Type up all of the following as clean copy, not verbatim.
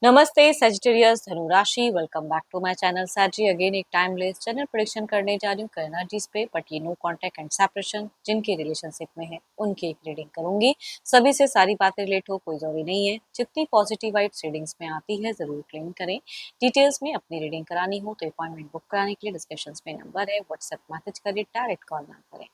नमस्ते सजिटेरियस धनु राशि, welcome back to my channel Saji. Again एक टाइमलेस जनरल प्रेडिक्शन करने जा रही हूँ एनर्जीज पे, बट ये नो कांटेक्ट एंड सेपरेशन जिनके रिलेशनशिप में है उनकी एक रीडिंग करूंगी। सभी से सारी बातें रिलेट हो कोई जरूरी नहीं है। जितनी पॉजिटिव वाइब्स रीडिंग्स में आती है जरूर क्लेम करें। डिटेल्स में अपनी रीडिंग करानी हो तो अपॉइंटमेंट बुक कराने के लिए डिस्क्रिप्शन में नंबर है, व्हाट्सएप मैसेज करिए, डायरेक्ट कॉल ना करें।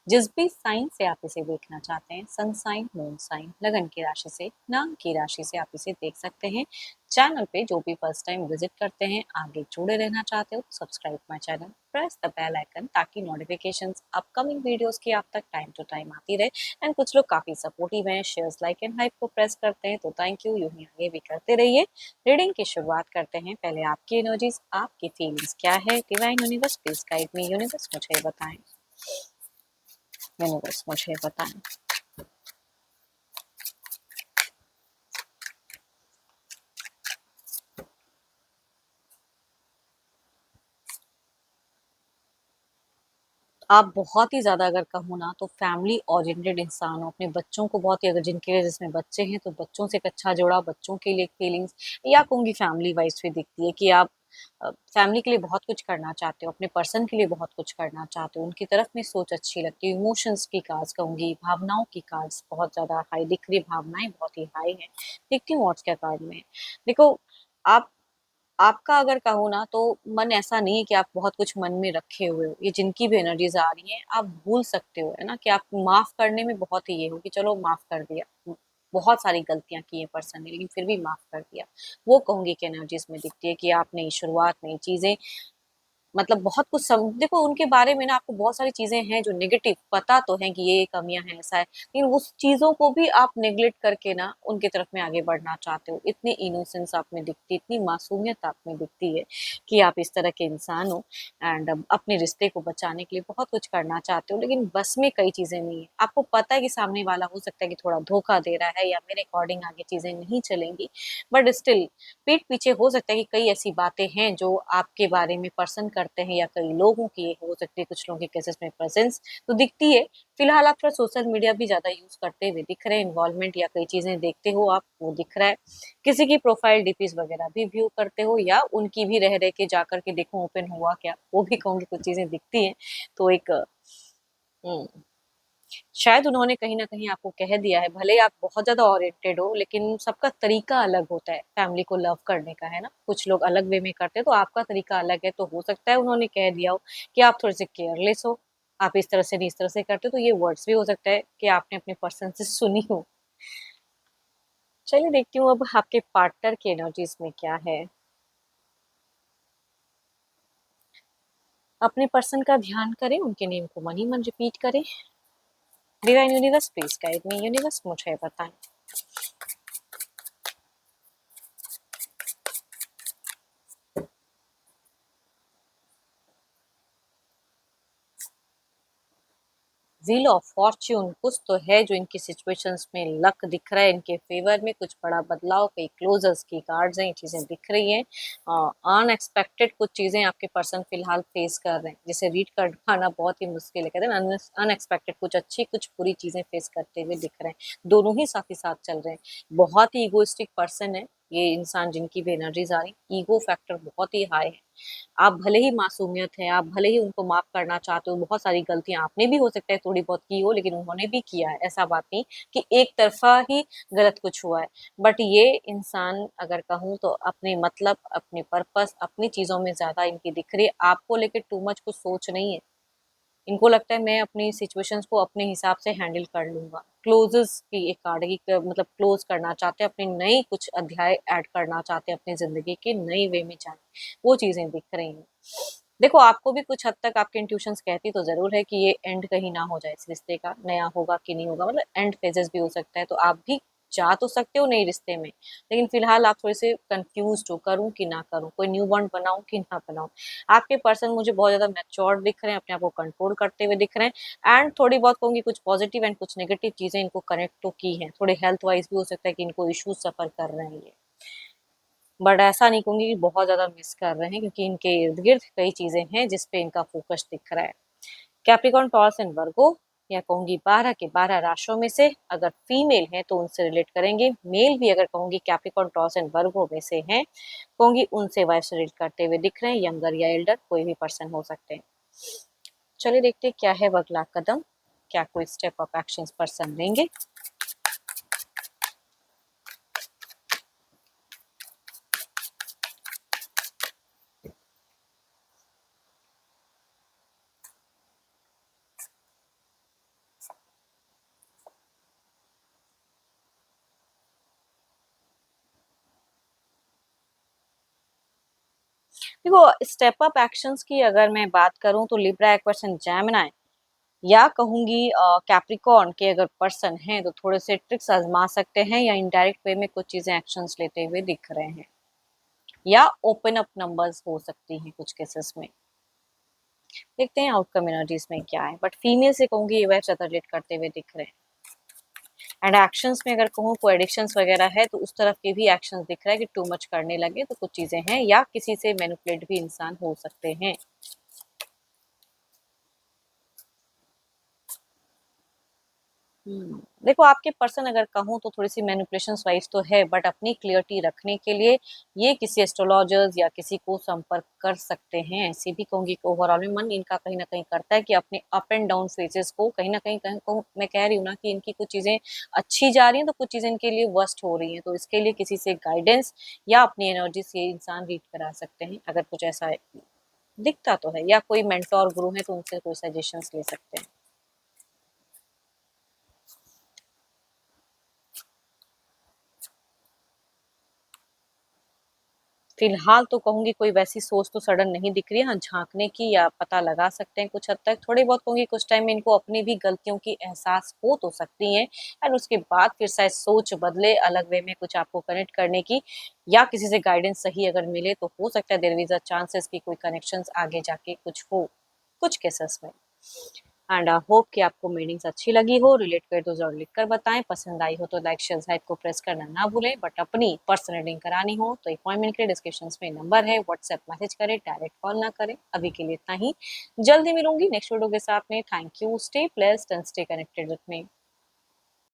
जिस भी साइन से आप इसे देखना चाहते हैं, सन साइन, मून साइन, लगन की राशि से, नाम की राशि से आप इसे देख सकते हैं। चैनल पे जो भी फर्स्ट टाइम विजिट करते हैं, आगे जुड़े रहना चाहते हो, subscribe my channel, press the bell icon ताकि नोटिफिकेशंस अपकमिंग वीडियोस की आप तक टाइम टू टाइम आती रहे। एंड कुछ लोग काफी सपोर्टिव हैं, शेयर्स, लाइक एंड हाइप को प्रेस करते हैं, तो थैंक यू, यूं ही आगे भी करते रहिए। रीडिंग की शुरुआत करते हैं। पहले आपकी एनर्जीज, आपकी फीलिंग्स क्या है। Divine universe please guide me. Universe मुझे बताएं, यूनिवर्स मुझे बताएं। आप बहुत ही ज़्यादा अगर कहूँ ना तो फैमिली ओरिएंटेड इंसान हो। अपने बच्चों को बहुत ही, अगर जिनके जिसमें बच्चे हैं तो बच्चों से एक अच्छा जुड़ा, बच्चों के लिए एक फीलिंग्स, या कहूँगी फैमिली वाइज भी दिखती है कि आप फैमिली के लिए बहुत कुछ करना चाहते हो, अपने पर्सन के लिए बहुत कुछ करना चाहते हो, उनकी तरफ में सोच अच्छी लगती है। इमोशंस की कार्ड्स कहूँगी, भावनाओं की कार्ड्स बहुत ज़्यादा हाई दिख रही, भावनाएं बहुत ही हाई हैं। देखती हूँ व्हाट्स क्या कार्ड में। देखो, आप आपका अगर कहूँ ना तो मन ऐसा नहीं है कि आप बहुत कुछ मन में रखे हुए हो। ये जिनकी भी एनर्जीज आ रही हैं, आप भूल सकते हो, है ना, कि आप माफ करने में बहुत ही ये हो कि चलो माफ कर दिया। बहुत सारी गलतियां की है पर्सन ने, लेकिन फिर भी माफ कर दिया। वो कहूंगी कि एनर्जीज में दिखती है कि आप नई शुरुआत, नई चीजें, मतलब बहुत कुछ देखो उनके बारे में ना, आपको बहुत सारी चीजें हैं जो नेगेटिव पता तो है कि ये कमियां हैं, ऐसा है, लेकिन उस चीजों को भी आप नेग्लेक्ट करके ना उनकी तरफ में आगे बढ़ना चाहते हो। इतनी इनोसेंस आप में दिखती, इतनी मासूमियत आप में दिखती है कि आप इस तरह के इंसान हो। एंड अपने रिश्ते को बचाने के लिए बहुत कुछ करना चाहते हो, लेकिन बस में कई चीजें नहीं है। आपको पता है कि सामने वाला हो सकता है कि थोड़ा धोखा दे रहा है, या मेरे अकॉर्डिंग आगे चीजें नहीं चलेंगी, बट स्टिल पीठ पीछे हो सकता है कि कई ऐसी बातें हैं जो आपके बारे में पर्सन करते हैं, या कई लोगों की हो सकती है, कुछ लोगों के केसेस में प्रेजेंस तो दिखती है। फिलहाल आप थोड़ा सोशल मीडिया भी ज्यादा यूज करते हुए दिख रहे हैं, इन्वॉल्वमेंट या कई चीजें देखते हो आप, वो दिख रहा है। किसी की प्रोफाइल डीपीज वगैरह भी व्यू करते हो, या उनकी भी रह रह के जाकर के देखो ओपन हुआ क्या, वो भी कहूंगी कुछ चीजें दिखती हैं। तो एक हम्म, शायद उन्होंने कहीं न कहीं आपको कह दिया है, भले ही आप बहुत ज़्यादा ओरिएंटेड हो, लेकिन सबका तरीका अलग होता है फैमिली को लव करने का, है ना? कुछ लोग अलग वे में करते हैं, तो आपका तरीका अलग है, तो हो सकता है उन्होंने कह दिया हो कि आप थोड़े-से केयरलेस हो, आप इस तरह से नहीं, इस तरह से करते हो, तो ये वर्ड्स भी हो सकता है कि आपने अपने पर्सन से सुनी हो। चलिए देखती हूँ अब आपके पार्टनर की एनर्जीज़ में क्या है। अपने पर्सन का ध्यान करें, उनके नेम को मन ही मन रिपीट करें। Divine universe please guide me. Universe मुझे बताएँ। व्हील ऑफ फॉर्च्यून, कुछ तो है जो इनकी सिचुएशंस में लक दिख रहा है इनके फेवर में, कुछ बड़ा बदलाव, कई क्लोजर्स की कार्ड्स हैं, ये चीजें दिख रही हैं। अनएक्सपेक्टेड कुछ चीजें आपके पर्सन फिलहाल फेस कर रहे हैं, जिसे रीड कर पाना बहुत ही मुश्किल है। कहते हैं अनएक्सपेक्टेड, कुछ अच्छी कुछ बुरी चीजें फेस करते हुए दिख रहे हैं, दोनों ही साथ ही साथ चल रहे हैं। बहुत ही इगोइस्टिक पर्सन है ये इंसान, जिनकी भी एनर्जीज आ रही, ईगो फैक्टर बहुत ही हाई है। आप भले ही मासूमियत है, आप भले ही उनको माफ करना चाहते हो, बहुत सारी गलतियां आपने भी हो सकता है थोड़ी बहुत की हो, लेकिन उन्होंने भी किया है, ऐसा बात नहीं कि एक तरफा ही गलत कुछ हुआ है। बट ये इंसान अगर कहूँ तो अपने मतलब, अपने पर्पस, अपनी चीजों में ज्यादा इनकी दिख रही है, आपको लेकर टू मच कुछ सोच नहीं है। इनको लगता है मैं अपनी सिचुएशंस को अपने हिसाब से हैंडल कर लूंगा। क्लोजेस की एक कार्ड की मतलब क्लोज करना चाहते हैं, अपनी नई कुछ अध्याय ऐड करना चाहते हैं अपनी जिंदगी के नई वे में जाने, वो चीजें दिख रही हैं। देखो, आपको भी कुछ हद तक आपके इंट्यूशंस कहती तो जरूर है कि ये एंड कहीं ना हो जाए, इस रिश्ते का नया होगा कि नहीं होगा, मतलब एंड फेजेस भी हो सकता है, तो आप भी जा तो सकते हो नए रिश्ते में, लेकिन फिलहाल आप थोड़े से कंफ्यूज हो, करूं कि ना करूं, कोई न्यू बॉन्ड बनाऊं कि ना बनाऊं। आपके पर्सन मुझे बहुत ज्यादा मैच्योर दिख रहे हैं, अपने आप को कंट्रोल करते हुए दिख रहे हैं। एंड थोड़ी बहुत कहूंगी कुछ पॉजिटिव एंड कुछ नेगेटिव चीजें इनको कनेक्ट तो की हैं, थोड़े हेल्थ वाइज भी हो सकता है कि इनको इश्यूज सफर कर रहे हैं ये, बट ऐसा नहीं कहूंगी कि बहुत ज्यादा मिस कर रहे हैं, क्योंकि इनके इर्द गिर्द कई चीजें हैं जिसपे इनका फोकस दिख रहा है। कैप्रिकॉर्न, टॉरस एंड वर्गो, या कहूंगी 12 के 12 राशियों में से अगर फीमेल है तो उनसे रिलेट करेंगे, मेल भी अगर कहूंगी कैप्रिकॉर्न, टॉरस एंड वर्गो में से हैं कहूंगी उनसे वाइफ से रिलेट करते हुए दिख रहे हैं, यंगर या एल्डर कोई भी पर्सन हो सकते हैं। चलिए देखते हैं क्या है वो अगला कदम, क्या कोई स्टेप ऑफ एक्शंस पर्सन लेंगे। देखो स्टेप अप एक्शंस की अगर मैं बात करूं तो लिब्रा एक पर्सन, जेमिनी या कहूंगी कैप्रिकॉर्न के अगर पर्सन हैं तो थोड़े से ट्रिक्स आजमा सकते हैं या इनडायरेक्ट वे में कुछ चीजें एक्शंस लेते हुए दिख रहे हैं, या ओपन अप नंबर्स हो सकती हैं कुछ केसेस में। देखते हैं आउटकम एनर्जीज में क्या है, बट फीमेल से कहूंगी ये वेब ज्यादा रिलेट करते हुए दिख रहे हैं। एंड एक्शंस में अगर कहूँ कोई एडिक्शंस वगैरह है तो उस तरफ के भी एक्शंस दिख रहा है कि टू मच करने लगे तो कुछ चीजें हैं, या किसी से मैनिपुलेट भी इंसान हो सकते हैं। देखो आपके पर्सन अगर कहूँ तो थोड़ी सी मैनिपुलेशंस वाइज तो है, बट अपनी क्लियरिटी रखने के लिए ये किसी एस्ट्रोलॉजर्स या किसी को संपर्क कर सकते हैं। ऐसे भी कहूंगी कि ओवरऑल में मन इनका कहीं ना कहीं करता है कि अपने अप एंड डाउन फेजेस को कहीं ना कहीं को मैं कह रही हूँ ना कि इनकी कुछ चीजें अच्छी जा रही हैं तो कुछ चीजें इनके लिए वर्स्ट हो रही हैं, तो इसके लिए किसी से गाइडेंस या अपनी एनर्जी से इंसान रीड करा सकते हैं। अगर कुछ ऐसा दिखता तो है, या कोई मेंटोर गुरु है तो उनसे कोई सजेशंस ले सकते हैं। फिलहाल तो कहूँगी कोई वैसी सोच तो सडन नहीं दिख रही है, हाँ झाँकने की या पता लगा सकते हैं कुछ हद तक, थोड़ी बहुत कहूँगी कुछ टाइम में इनको अपनी भी गलतियों की एहसास हो तो सकती है, एंड उसके बाद फिर शायद सोच बदले अलग वे में कुछ आपको कनेक्ट करने की, या किसी से गाइडेंस सही अगर मिले तो हो सकता है देयर इज अ चांसेस कि कोई कनेक्शंस आगे जाके कुछ हो कुछ केसेस में। एंड आई होप कि आपको मीनिंग्स अच्छी लगी हो, रिलेट करे तो जरूर लिख कर बताएं, पसंद आई हो तो लाइक शेयर साइट को प्रेस करना ना भूलें, बट अपनी पर्सनल रीडिंग करानी हो तो अपॉइंटमेंट के डिस्क्रिप्शन में नंबर है, व्हाट्सएप मैसेज करें, डायरेक्ट कॉल ना करें। अभी के लिए इतना ही, जल्दी मिलूंगी नेक्स्ट वीडियो के साथ में। Thank you, stay blessed and stay connected with me.